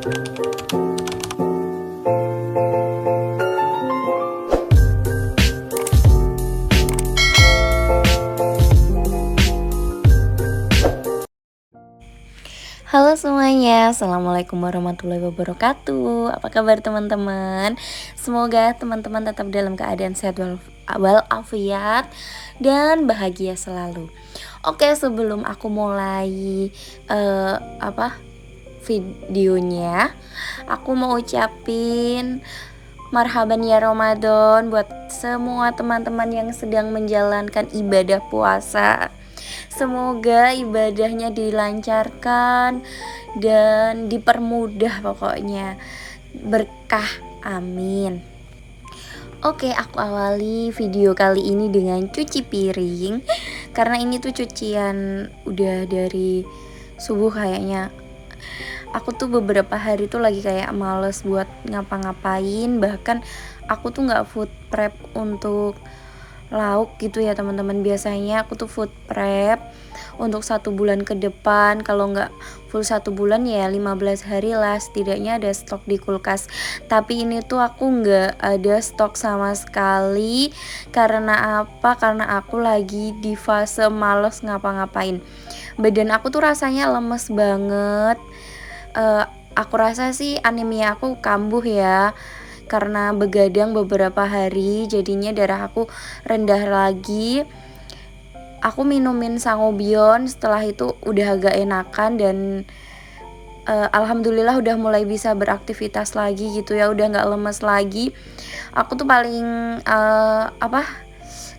Halo semuanya, Assalamualaikum warahmatullahi wabarakatuh. Apa kabar teman-teman? Semoga teman-teman tetap dalam keadaan sehat walafiat dan bahagia selalu. Oke, sebelum aku mulai eh, apa videonya, aku mau ucapin marhaban ya Ramadan buat semua teman-teman yang sedang menjalankan ibadah puasa. Semoga ibadahnya dilancarkan dan dipermudah, pokoknya berkah, amin. Oke, aku awali video kali ini dengan cuci piring. Karena ini tuh cucian udah dari subuh kayaknya. Aku tuh beberapa hari tuh lagi kayak males buat ngapa-ngapain. Bahkan aku tuh gak food prep untuk lauk gitu ya teman-teman. Biasanya aku tuh food prep untuk 1 bulan ke depan. Kalau nggak full 1 bulan ya 15 hari lah setidaknya ada stok di kulkas. Tapi ini tuh aku nggak ada stok sama sekali. Karena apa? Karena aku lagi di fase males ngapa-ngapain. Badan aku tuh rasanya lemes banget. Aku rasa sih anemia aku kambuh ya, karena begadang beberapa hari jadinya darah aku rendah lagi. Aku minumin sangobion, setelah itu udah agak enakan dan alhamdulillah udah mulai bisa beraktivitas lagi gitu ya, udah nggak lemes lagi. Aku tuh paling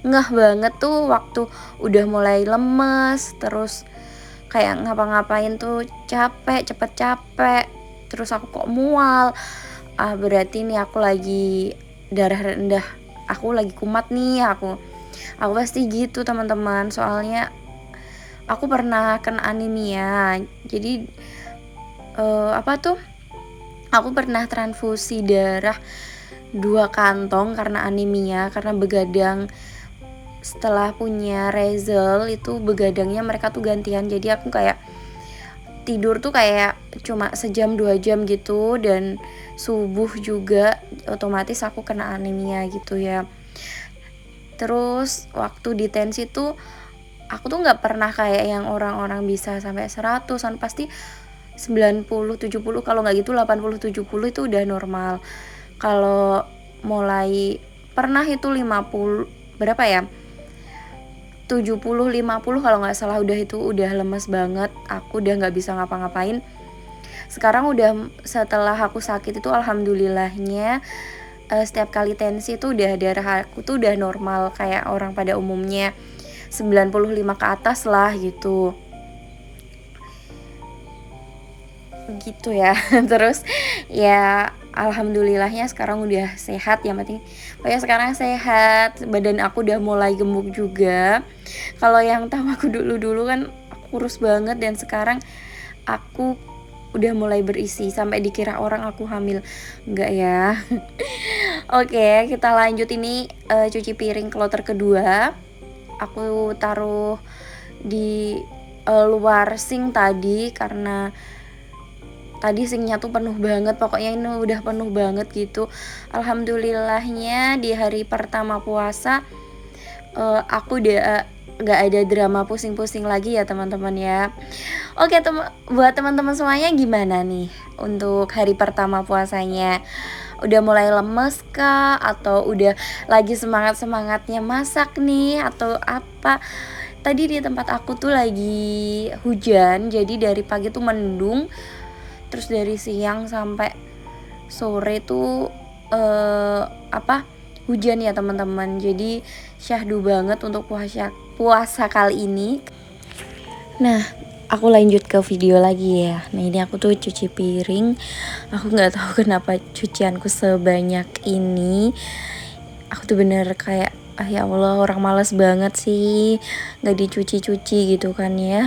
ngeh banget tuh waktu udah mulai lemes, terus kayak ngapa-ngapain tuh cepet capek, terus aku kok mual. Berarti nih aku lagi darah rendah, aku lagi kumat nih. Aku pasti gitu teman-teman, soalnya aku pernah kena anemia. Jadi aku pernah transfusi darah 2 kantong karena anemia, karena begadang. Setelah punya Rezel itu begadangnya mereka tuh gantian, jadi aku kayak tidur tuh kayak cuma sejam 2 jam gitu, dan subuh juga otomatis aku kena anemia gitu ya. Terus waktu di tensi tuh aku tuh nggak pernah kayak yang orang-orang bisa sampai 100-an, pasti 90-70, kalau nggak gitu 80-70 itu udah normal. Kalau mulai pernah itu 50 berapa ya, 70-50 kalau nggak salah, udah itu udah lemes banget, aku udah nggak bisa ngapa-ngapain. Sekarang udah, setelah aku sakit itu alhamdulillahnya setiap kali tensi itu udah darah aku tuh udah normal kayak orang pada umumnya, 95 ke atas lah gitu ya. Terus ya alhamdulillahnya sekarang udah sehat, yang penting pokoknya sekarang sehat, badan aku udah mulai gemuk juga. Kalau yang tahu aku dulu kan aku kurus banget, dan sekarang aku udah mulai berisi sampai dikira orang aku hamil. Enggak ya. Oke, kita lanjut. Ini cuci piring kloter kedua. Aku taruh di luar sink tadi karena tadi sinknya tuh penuh banget, pokoknya ini udah penuh banget gitu. Alhamdulillahnya di hari pertama puasa aku udah gak ada drama pusing-pusing lagi ya teman-teman ya. Oke, buat teman-teman semuanya gimana nih untuk hari pertama puasanya? Udah mulai lemes kah? Atau udah lagi semangat-semangatnya masak nih? Atau apa? Tadi di tempat aku tuh lagi hujan, jadi dari pagi tuh mendung. Terus dari siang sampai sore tuh hujan ya teman-teman. Jadi syahdu banget untuk puasa kali ini. Nah, aku lanjut ke video lagi ya. Nah, ini aku tuh cuci piring. Aku nggak tahu kenapa cucianku sebanyak ini. Aku tuh bener kayak ya Allah, orang malas banget sih nggak dicuci-cuci gitu kan ya.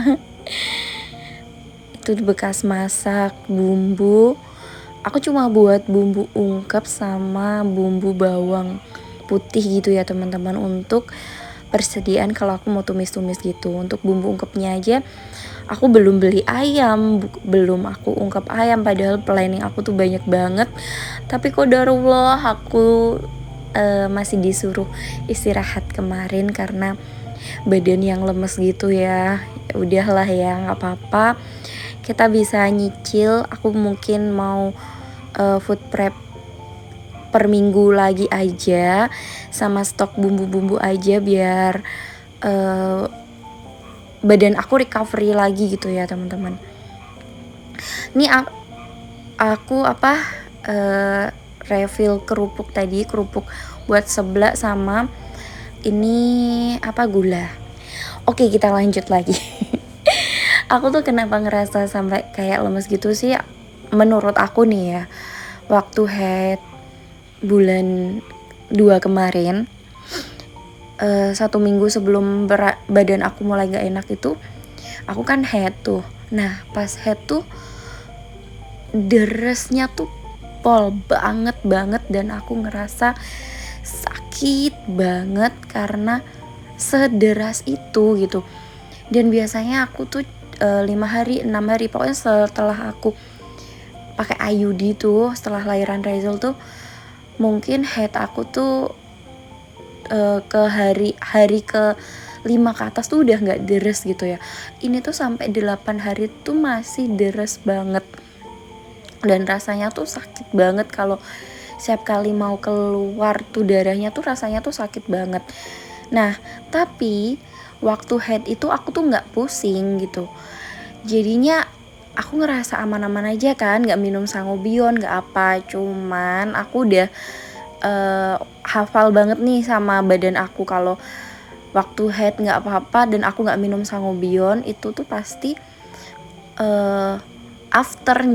Itu bekas masak bumbu. Aku cuma buat bumbu ungkep sama bumbu bawang putih gitu ya teman-teman, untuk persediaan kalau aku mau tumis-tumis gitu. Untuk bumbu ungkepnya aja aku belum beli ayam, belum aku ungkep ayam, padahal planning aku tuh banyak banget. Tapi qadarullah aku masih disuruh istirahat kemarin karena badan yang lemes gitu ya. Udahlah ya, nggak apa-apa, kita bisa nyicil. Aku mungkin mau food prep per minggu lagi aja, sama stok bumbu-bumbu aja biar badan aku recovery lagi gitu ya teman-teman. Ini aku refill kerupuk tadi, kerupuk buat seblak sama ini gula. Oke, kita lanjut lagi. Aku tuh kenapa ngerasa sampai kayak lemes gitu sih? Menurut aku nih ya, waktu head bulan 2 kemarin, 1 minggu sebelum badan aku mulai gak enak itu, aku kan head tuh. Nah pas head tuh deresnya tuh pol banget dan aku ngerasa sakit banget karena sederas itu gitu. Dan biasanya aku tuh 5 hari 6 hari pokoknya setelah aku pakai IUD tuh, setelah lahiran Rizal tuh mungkin head aku tuh ke hari ke 5 ke atas tuh udah gak deres gitu ya. Ini tuh sampai 8 hari tuh masih deres banget, dan rasanya tuh sakit banget. Kalau setiap kali mau keluar tuh darahnya tuh rasanya tuh sakit banget. Nah tapi waktu head itu aku tuh gak pusing gitu, jadinya aku ngerasa aman-aman aja kan, gak minum sangobion, gak apa. Cuman aku udah hafal banget nih sama badan aku, kalau waktu head gak apa-apa dan aku gak minum sangobion, itu tuh pasti after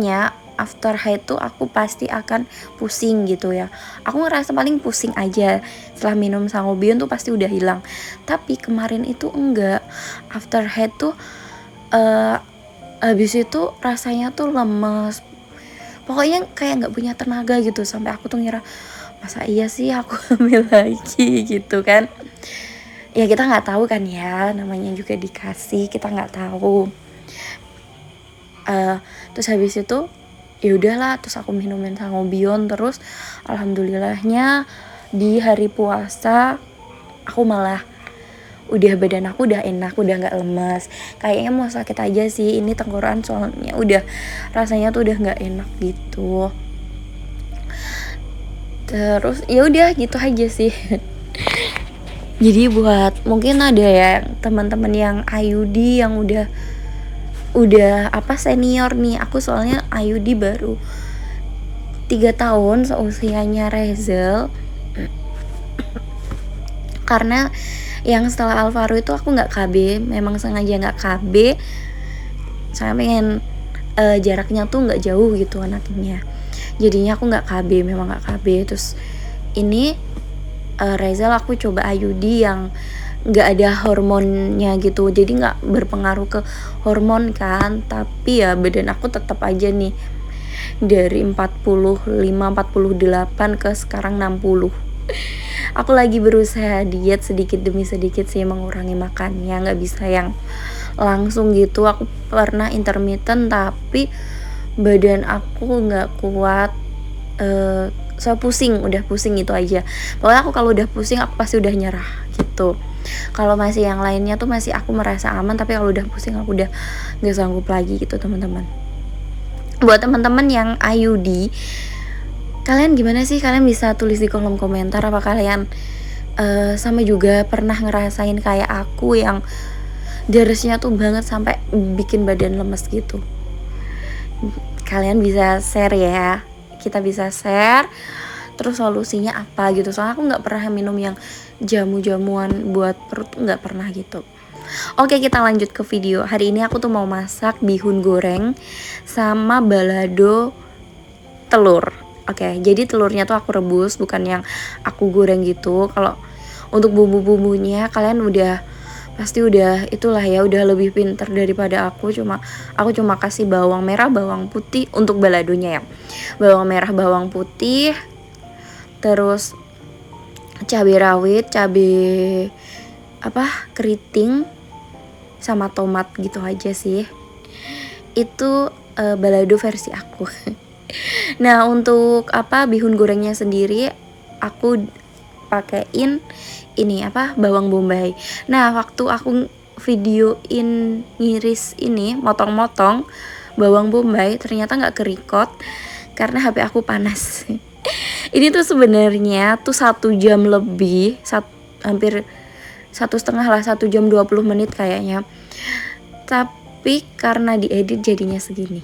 head tuh aku pasti akan pusing gitu ya. Aku ngerasa paling pusing aja, setelah minum sangobion tuh pasti udah hilang. Tapi kemarin itu enggak, after head tuh habis itu rasanya tuh lemes, pokoknya kayak gak punya tenaga gitu. Sampai aku tuh ngira, masa iya sih aku hamil lagi gitu kan. Ya kita nggak tahu kan ya, namanya juga dikasih, kita nggak tahu. Terus habis itu ya udahlah, terus aku minumin sangobion terus. Alhamdulillahnya di hari puasa aku malah badan aku udah enak, udah nggak lemas. Kayaknya mau sakit aja sih ini tenggorokan, soalnya udah rasanya tuh udah nggak enak gitu. Terus ya udah gitu aja sih. Jadi buat mungkin ada ya teman-teman yang IUD yang udah senior nih. Aku soalnya IUD baru 3 tahun seusianya Rizal. Karena yang setelah Alvaro itu aku nggak KB, memang sengaja nggak KB. Saya pengen jaraknya tuh nggak jauh gitu anaknya. Jadinya aku nggak KB, memang nggak KB. Terus ini Rizal aku coba IUD yang nggak ada hormonnya gitu, jadi nggak berpengaruh ke hormon kan. Tapi ya badan aku tetap aja nih dari 45-48 ke sekarang 60. Aku lagi berusaha diet sedikit demi sedikit sih, mengurangi makannya, nggak bisa yang langsung gitu. Aku pernah intermittent tapi badan aku nggak kuat. Saya udah pusing itu aja. Pokoknya aku kalau udah pusing aku pasti udah nyerah gitu. Kalau masih yang lainnya tuh masih aku merasa aman, tapi kalau udah pusing aku udah nggak sanggup lagi gitu teman-teman. Buat teman-teman yang IUD, kalian gimana sih? Kalian bisa tulis di kolom komentar, apa kalian sama juga pernah ngerasain kayak aku yang deresnya tuh banget sampai bikin badan lemes gitu. Kalian bisa share ya, kita bisa share terus solusinya apa gitu. Soalnya aku nggak pernah minum yang jamu-jamuan buat perut, nggak pernah gitu. Oke, kita lanjut ke video. Hari ini aku tuh mau masak bihun goreng sama balado telur. Oke, jadi telurnya tuh aku rebus, bukan yang aku goreng gitu. Kalau untuk bumbu-bumbunya kalian pasti udah itulah ya, udah lebih pinter daripada aku. Aku cuma kasih bawang merah, bawang putih untuk baladonya ya. Bawang merah, bawang putih, terus cabai rawit, cabai keriting sama tomat gitu aja sih. Itu balado versi aku. Nah, untuk bihun gorengnya sendiri aku pakein ini bawang bombay. Nah, waktu aku videoin ngiris ini, motong-motong bawang bombay, ternyata nggak kerekod karena HP aku panas. Ini tuh sebenarnya tuh 1 jam lebih, hampir 1,5 lah, 1 jam 20 menit kayaknya. Tapi karena diedit jadinya segini.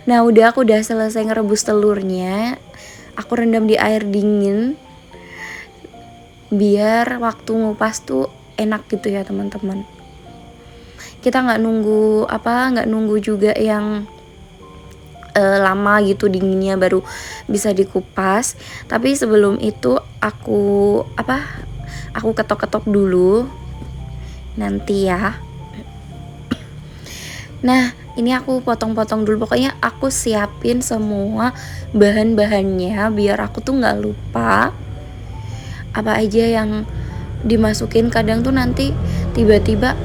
Nah, aku udah selesai ngerebus telurnya. Aku rendam di air dingin biar waktu ngupas tuh enak gitu ya teman-teman. Kita nggak nunggu juga yang lama gitu dinginnya baru bisa dikupas. Tapi sebelum itu aku ketok-ketok dulu nanti ya. Nah, ini aku potong-potong dulu, pokoknya aku siapin semua bahan-bahannya biar aku tuh nggak lupa apa aja yang dimasukin. Kadang tuh nanti tiba-tiba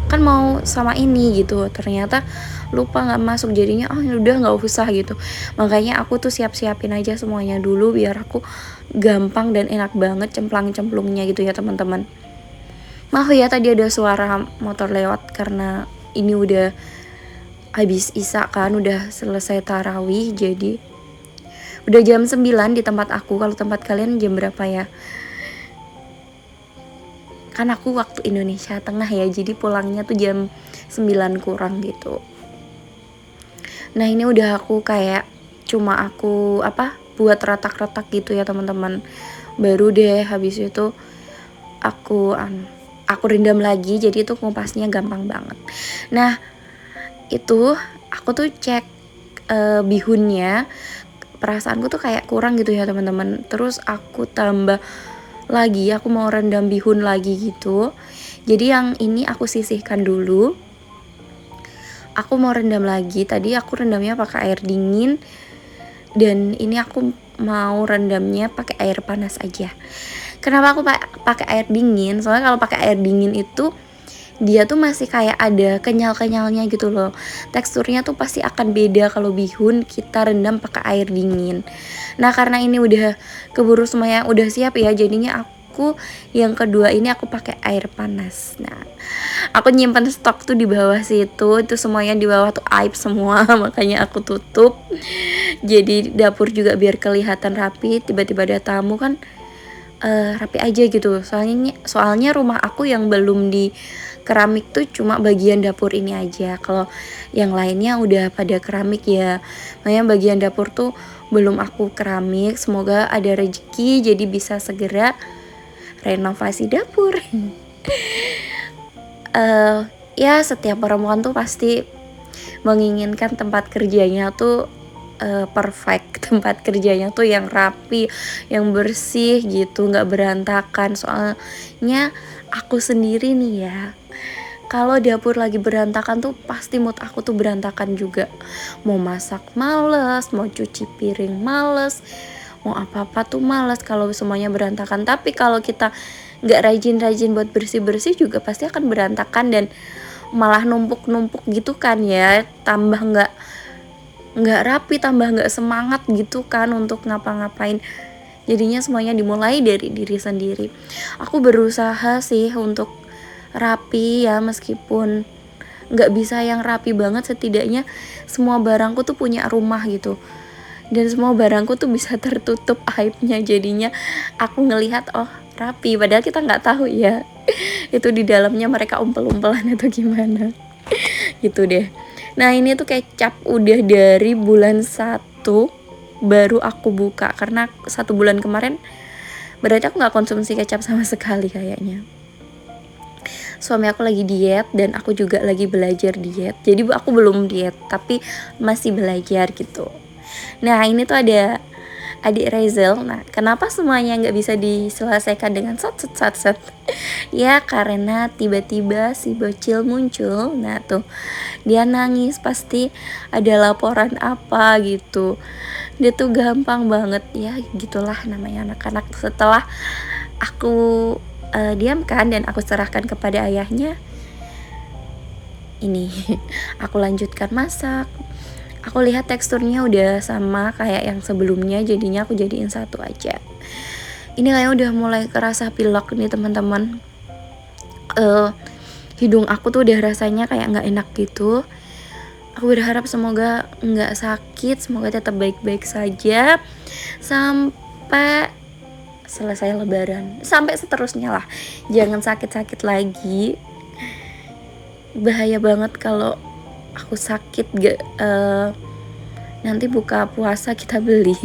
kan mau sama ini gitu, ternyata lupa nggak masuk, jadinya udah nggak usah gitu. Makanya aku tuh siapin aja semuanya dulu biar aku gampang dan enak banget cemplang-cemplungnya gitu ya teman-teman. Maaf ya tadi ada suara motor lewat karena ini udah habis isya kan, udah selesai tarawih, jadi udah jam 9 di tempat aku. Kalau tempat kalian jam berapa ya? Kan aku waktu Indonesia Tengah ya, jadi pulangnya tuh jam 9 kurang gitu. Nah, ini udah aku kayak cuma aku buat retak-retak gitu ya teman-teman. Baru deh habis itu aku rendam lagi, jadi itu ngupasnya gampang banget. Nah, itu aku tuh cek bihunnya, perasaanku tuh kayak kurang gitu ya teman-teman. Terus aku tambah lagi, aku mau rendam bihun lagi gitu. Jadi yang ini aku sisihkan dulu. Aku mau rendam lagi. Tadi aku rendamnya pakai air dingin, dan ini aku mau rendamnya pakai air panas aja. Kenapa aku pakai air dingin? Soalnya kalau pakai air dingin itu dia tuh masih kayak ada kenyal-kenyalnya gitu loh. Teksturnya tuh pasti akan beda kalau bihun kita rendam pakai air dingin. Nah, karena ini udah keburu semuanya udah siap ya, jadinya aku yang kedua ini aku pakai air panas. Nah, aku nyimpan stok tuh di bawah situ, itu semuanya di bawah tuh aib semua. Makanya aku tutup. Jadi dapur juga biar kelihatan rapi. Tiba-tiba ada tamu kan rapi aja gitu. Soalnya rumah aku yang belum di keramik tuh cuma bagian dapur ini aja. Kalau yang lainnya udah pada keramik ya. Makanya bagian dapur tuh belum aku keramik. Semoga ada rezeki jadi bisa segera renovasi dapur. Ya setiap perempuan tuh pasti menginginkan tempat kerjanya tuh perfect, tempat kerjanya tuh yang rapi, yang bersih gitu, nggak berantakan. Soalnya aku sendiri nih ya, kalau dapur lagi berantakan tuh pasti mood aku tuh berantakan juga. Mau masak males, mau cuci piring males, mau apa-apa tuh males kalau semuanya berantakan. Tapi kalau kita nggak rajin-rajin buat bersih-bersih juga pasti akan berantakan dan malah numpuk-numpuk gitu kan ya. Tambah nggak rapi, tambah nggak semangat gitu kan untuk ngapa-ngapain. Jadinya semuanya dimulai dari diri sendiri. Aku berusaha sih untuk rapi ya, meskipun nggak bisa yang rapi banget, setidaknya semua barangku tuh punya rumah gitu, dan semua barangku tuh bisa tertutup aibnya. Jadinya aku ngelihat rapi, padahal kita nggak tahu ya itu di dalamnya mereka umpel-umpelan atau gimana. Gitu deh. Nah, ini tuh kecap udah dari bulan 1 baru aku buka, karena 1 bulan kemarin berarti aku nggak konsumsi kecap sama sekali kayaknya. Suami aku lagi diet dan aku juga lagi belajar diet. Jadi aku belum diet tapi masih belajar gitu. Nah, ini tuh ada adik Rezel. Nah, kenapa semuanya nggak bisa diselesaikan dengan sat? Ya karena tiba-tiba si bocil muncul. Nah tuh dia nangis, pasti ada laporan apa gitu. Dia tuh gampang banget ya, gitulah namanya anak-anak. Setelah aku diamkan dan aku serahkan kepada ayahnya. Ini aku lanjutkan masak. Aku lihat teksturnya udah sama kayak yang sebelumnya, jadinya aku jadiin satu aja. Ini kayak udah mulai kerasa pilek nih teman-teman. Hidung aku tuh udah rasanya kayak nggak enak gitu. Aku berharap semoga nggak sakit, semoga tetap baik-baik saja sampai selesai lebaran, sampai seterusnya lah. Jangan sakit-sakit lagi. Bahaya banget kalau aku sakit nanti buka puasa kita beli.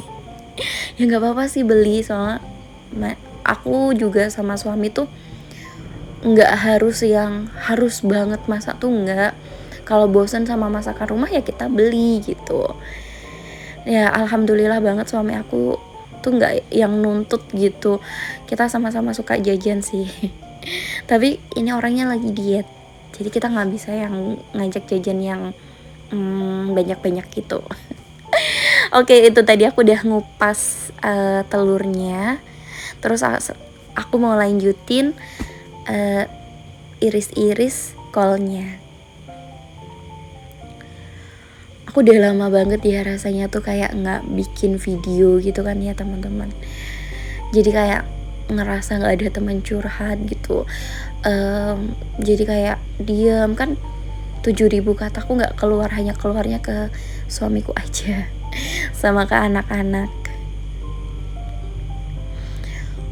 Ya nggak apa-apa sih beli, soalnya aku juga sama suami tuh nggak harus yang harus banget masak tuh nggak. Kalau bosan sama masakan rumah ya kita beli gitu. Ya alhamdulillah banget suami aku tuh nggak yang nuntut gitu. Kita sama-sama suka jajan sih. Tapi ini orangnya lagi diet, jadi kita nggak bisa yang ngajak jajan yang banyak-banyak gitu. Oke, itu tadi aku udah ngupas telurnya. Terus aku mau lanjutin iris-iris kolnya. Aku udah lama banget ya rasanya tuh kayak nggak bikin video gitu kan ya teman-teman. Jadi kayak ngerasa nggak ada teman curhat gitu. Jadi kayak diam kan, 7.000 kataku nggak keluar, hanya keluarnya ke suamiku aja sama ke anak-anak.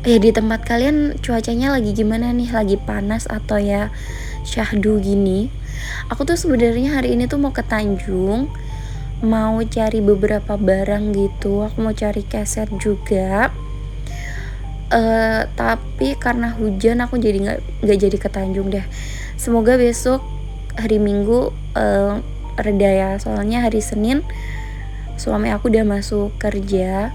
Di tempat kalian cuacanya lagi gimana nih? Lagi panas atau ya syahdu gini? Aku tuh sebenarnya hari ini tuh mau ke Tanjung, mau cari beberapa barang gitu. Aku mau cari keset juga. Tapi karena hujan aku jadi nggak jadi ke Tanjung deh. Semoga besok hari Minggu reda ya. Soalnya hari Senin suami aku udah masuk kerja.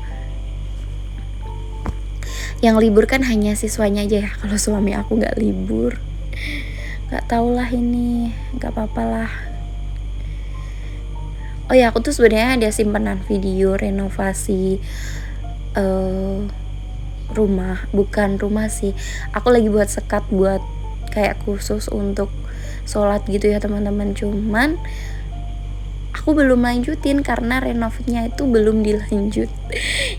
Yang libur kan hanya siswanya aja ya. Kalau suami aku nggak libur, nggak tau lah ini, nggak apa-apa lah. Oh ya, aku tuh sebenarnya ada simpenan video renovasi rumah, bukan rumah sih. Aku lagi buat sekat buat kayak khusus untuk sholat gitu ya teman-teman. Cuman aku belum lanjutin karena renovnya itu belum dilanjut.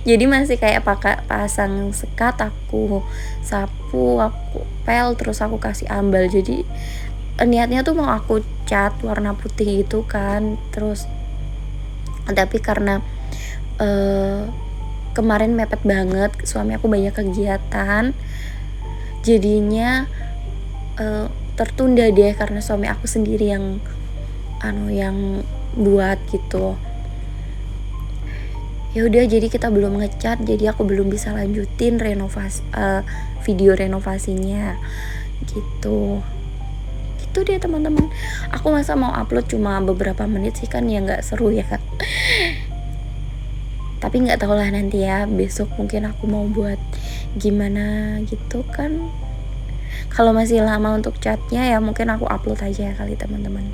Jadi masih kayak pakai pasang sekat, aku sapu, aku pel, terus aku kasih ambal. Jadi niatnya tuh mau aku cat warna putih gitu kan. Terus tapi karena kemarin mepet banget, suami aku banyak kegiatan, jadinya tertunda deh karena suami aku sendiri yang buat gitu. Ya udah, jadi kita belum ngecat, jadi aku belum bisa lanjutin renovasi video renovasinya gitu. Gitu deh teman-teman. Aku masa mau upload cuma beberapa menit sih, kan ya nggak seru ya. Tapi nggak tahu lah nanti ya, besok mungkin aku mau buat gimana gitu kan. Kalau masih lama untuk catnya ya mungkin aku upload aja ya kali teman-teman.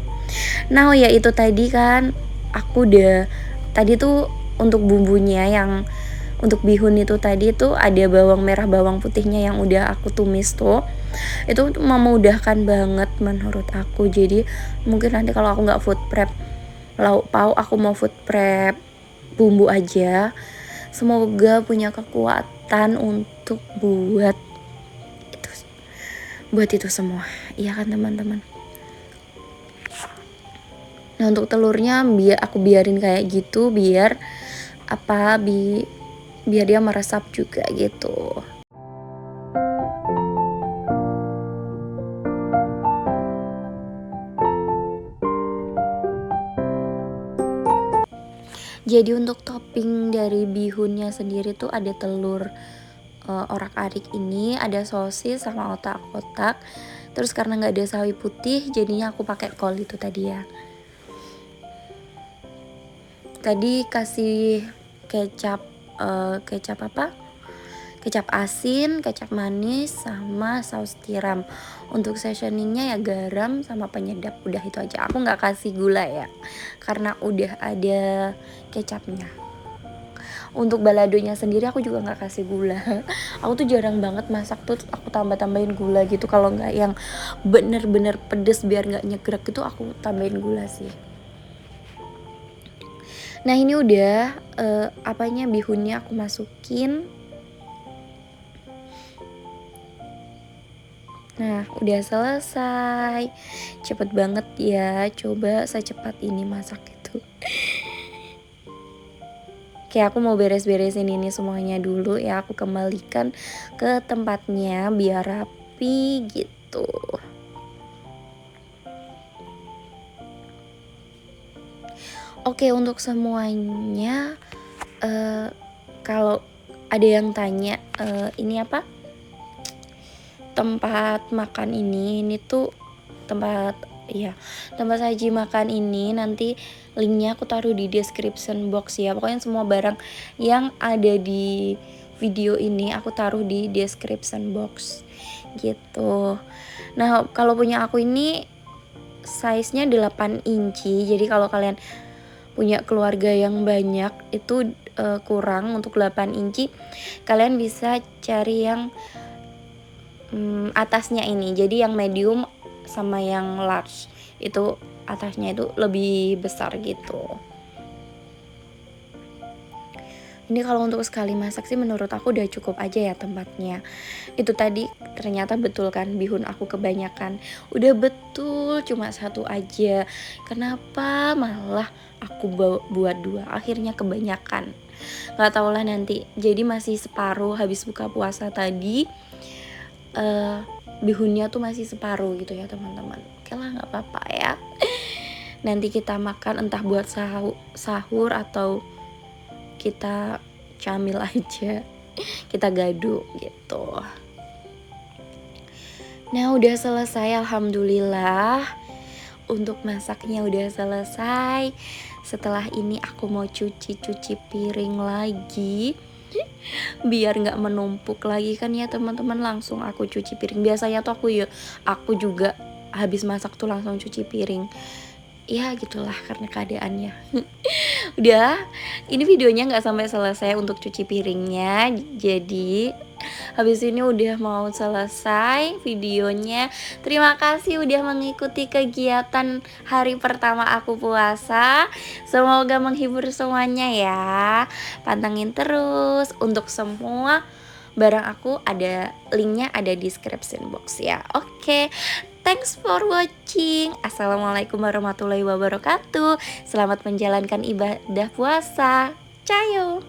Nah ya itu tadi kan aku udah, tadi tuh untuk bumbunya yang untuk bihun itu tadi tuh ada bawang merah, bawang putihnya yang udah aku tumis tuh. Itu memudahkan banget menurut aku. Jadi mungkin nanti kalau aku nggak food prep lauk pauk, aku mau food prep bumbu aja. Semoga punya kekuatan untuk buat itu semua, iya kan teman-teman. Nah untuk telurnya aku biarin kayak gitu biar biar dia meresap juga gitu. Jadi untuk topping dari bihunnya sendiri tuh ada telur orak-arik ini, ada sosis sama otak-otak. Terus karena nggak ada sawi putih, jadinya aku pakai kol itu tadi ya. Tadi kasih kecap kecap asin, kecap manis, sama saus tiram. Untuk seasoningnya ya garam sama penyedap, udah itu aja. Aku nggak kasih gula ya, karena udah ada kecapnya. Untuk baladonya sendiri aku juga nggak kasih gula. Aku tuh jarang banget masak tuh aku tambah-tambahin gula gitu. Kalau nggak yang bener-bener pedes biar nggak nyegrek gitu, aku tambahin gula sih. Nah ini udah apanya, bihunnya aku masukin. Nah udah selesai. Cepet banget ya, coba secepat ini masak itu. Oke, aku mau beres-beresin ini semuanya dulu ya. Aku kembalikan ke tempatnya biar rapi gitu. Oke, untuk semuanya kalau ada yang tanya ini apa? Tempat makan ini tuh tempat saji makan ini nanti linknya aku taruh di description box ya. Pokoknya semua barang yang ada di video ini aku taruh di description box gitu. Nah kalau punya aku ini size-nya 8 inci, jadi kalau kalian punya keluarga yang banyak itu kurang untuk 8 inci, kalian bisa cari yang atasnya ini, jadi yang medium sama yang large itu atasnya itu lebih besar gitu. Ini kalau untuk sekali masak sih menurut aku udah cukup aja ya tempatnya. Itu tadi ternyata betul kan, bihun aku kebanyakan. Udah betul cuma satu aja. Kenapa malah aku buat 2? Akhirnya kebanyakan. Gak tau lah nanti. Jadi masih separuh habis buka puasa tadi. Bihunnya tuh masih separuh gitu ya teman-teman. Oke lah, gak apa-apa ya. Nanti kita makan entah buat sahur atau kita camil aja, kita gaduh gitu. Nah udah selesai, alhamdulillah. Untuk masaknya udah selesai. Setelah ini aku mau cuci piring lagi biar nggak menumpuk lagi kan ya teman-teman. Langsung aku cuci piring. Biasanya tuh aku juga habis masak tuh langsung cuci piring. Ya gitulah karena keadaannya. Udah, ini videonya nggak sampai selesai untuk cuci piringnya. Jadi habis ini udah mau selesai videonya. Terima kasih udah mengikuti kegiatan hari pertama aku puasa. Semoga menghibur semuanya ya. Pantengin terus. Untuk semua barang aku ada linknya ada di description box ya. Oke. Thanks for watching. Assalamualaikum warahmatullahi wabarakatuh. Selamat menjalankan ibadah puasa. Cayo.